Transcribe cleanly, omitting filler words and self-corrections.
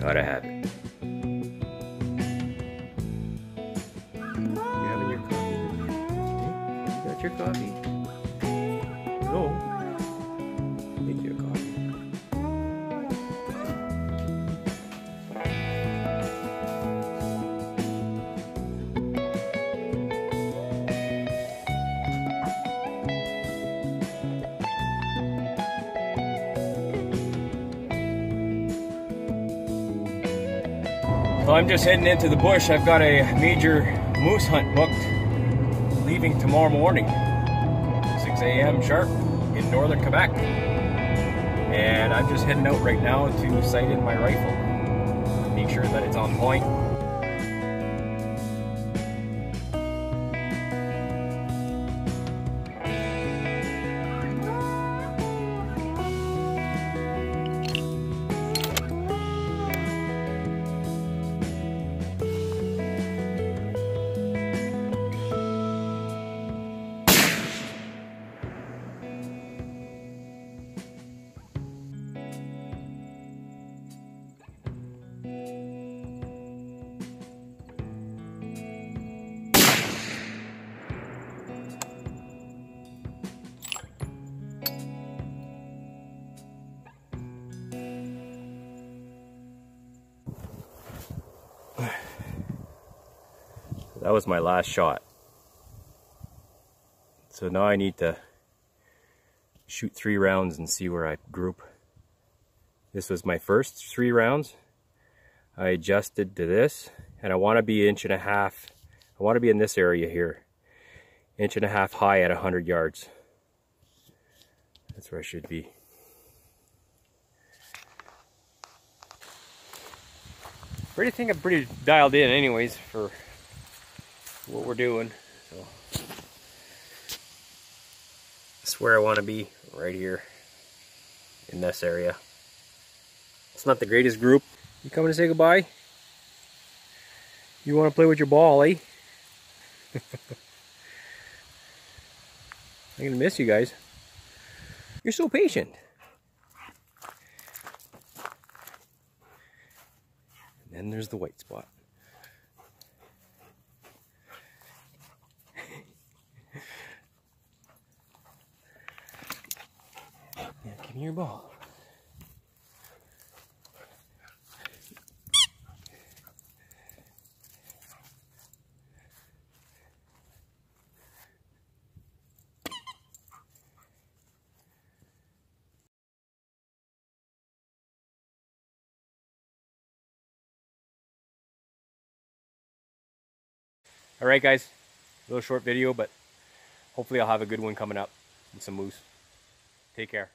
Gotta have it. You having your coffee? You got your coffee? No. Make you a coffee. Well, I'm just heading into the bush. I've got a major moose hunt booked, leaving tomorrow morning, 6 a.m. sharp, in northern Quebec. And I'm just heading out right now to sight in my rifle, make sure that it's on point. That was my last shot. So now I need to shoot 3 rounds and see where I group. This was my first 3 rounds. I adjusted to this, and I want to be 1.5 inches. I want to be in this area here, 1.5 inches high at 100 yards. That's where I should be. I think I'm pretty dialed in anyways for what we're doing. So that's where I want to be, right here in this area. It's not the greatest group. You coming to say goodbye? You want to play with your ball, eh? I'm gonna miss you guys. You're so patient. And then there's the white spot. Yeah, give me your ball. Alright guys, a little short video, but hopefully I'll have a good one coming up with some moose. Take care.